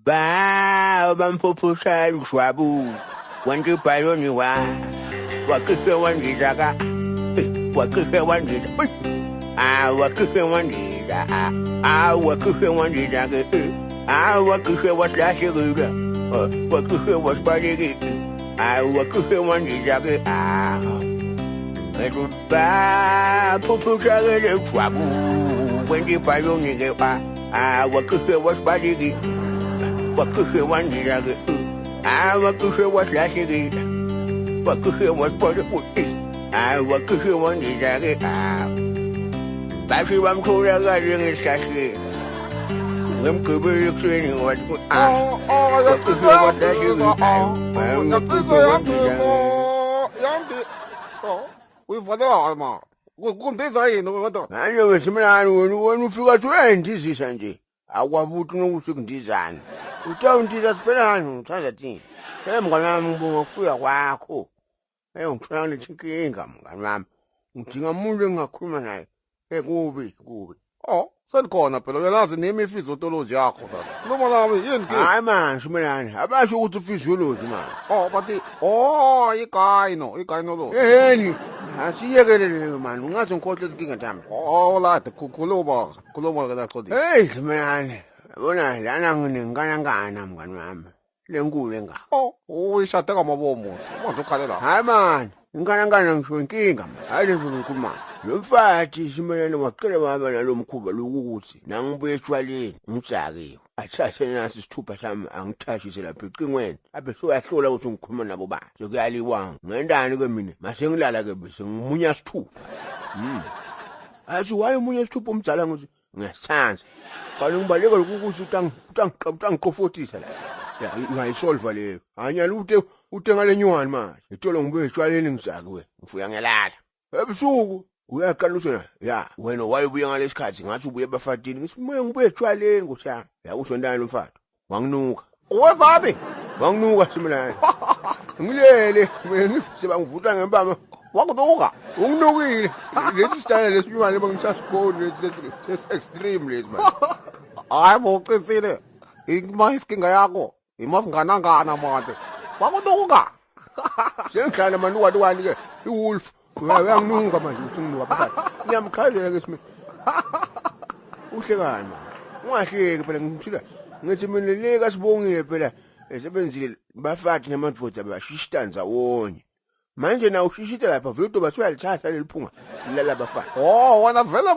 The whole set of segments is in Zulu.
Ba bamphuphusa ushwabu wanti bayoni wakhe wandidaka wakhe wandida wakhe wandida wakhe wandidaka wakhe waslashira wakhe wasbaliki wakhe wandidaka ba phuphusa ushwabu wanti bayoni wakhe wasbaliki wakhe wandidaka wakhe waslashira wakhe wasbaliki wakhe wandidaka basi bamtholakala ngesihlahleni ngemgqibeli ekuseni wathi uyivaleka ma kundiza yini kodwa manje wesimlani wena ufika thuyayindizisa nje akwabuthi nokuthi kundizana utawundiza siphelani uthatha thini mngani wami ngokufuya kwakho ngithola nginkinga mngani wami ngidinga umuntu engingakhuluma naye kubi senikhona phela uyalazi nemi i-physiology yakho noma nami yini ke hayi manje simelane abasho ukuthi i-physiology manje bathi igayinology eheni asiyekelele mani ungaze ngikhohle inkinga tami lade khuluma ke laqodi hey simelane bona lana nginenkanangana mngani wami lenkulu engako uyishade ngamabomo manje ukhalela hayi mani inkanangana ngisho inkinga hayi le nto ngikhuluma lo mfathi simelane waqala baba nalo mkhuba lokuthi nangibuye etshwaleni ngitsakiwe athathe nasi isithupha sami angithashise lapha ecingweni abe soyahlola ukuthi ngikhuluma nabo ba sekuyaliwa ngendani ke mina mase ngilala ke bese ngimunya isithupha athi waye umunye isithupha umdzala ngithi ngiyasithanza kanti ngibaleka ukuthi utangiqofotisa la ya ungayisolva leyo hanya ute ngalenyuwani manje itolo ngibuye etshwaleni ngitsakiwe ngifuya ngelala ebusuku uyaqala usona ya wena wayebuye ngalesikhathi ngathi ubuye ebafatini ngisibuye ngibuye etshwaleni ngosha ya usondana umfato wanginuka uwezani wanginuka simlane ngilele mina sebangivuta ngempama wakunuka unginukile lesi style lesinywane bangisasikoni lesi extreme lesi manje hayi boqisile imayisinga yakho imasinganangana manje wakunuka sengihlala manuka ke iwolf uyanginuka manje uthi nginuka phakathi ngiyamkhazela ke simi uhlekani manje ungahleki phela ngimthula ngithi mina leka sibongile phela esebenzile bafathi namadvodza bashishita wonye manje na ushishita lapha vele utoba soyalithatha leliphunga lala bafathi wena vele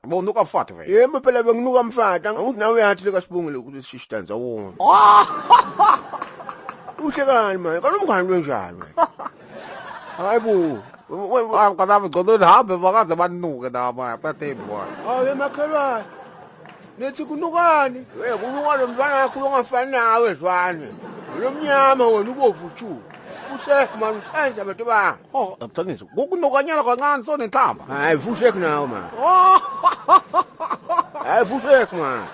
bowunuka mfathi vele yebo phela benginuka mfathi angithi nawe uyathi leka sibongile ukuthi sishita wonye uhlekani manje kanomngani wenjalo hayibo kanami ngcono hambe bakaze banuke nama bathembi wona hawe makhelwane nethi kunukani kunuka lo mntwana wakho ongafani nawe zwane lo mnyama wena ubovu chu usekman uthenja bantu ba aqinisa kukunukanyana kancane sonenhlamba hayi fusek nawe man hayi fusek man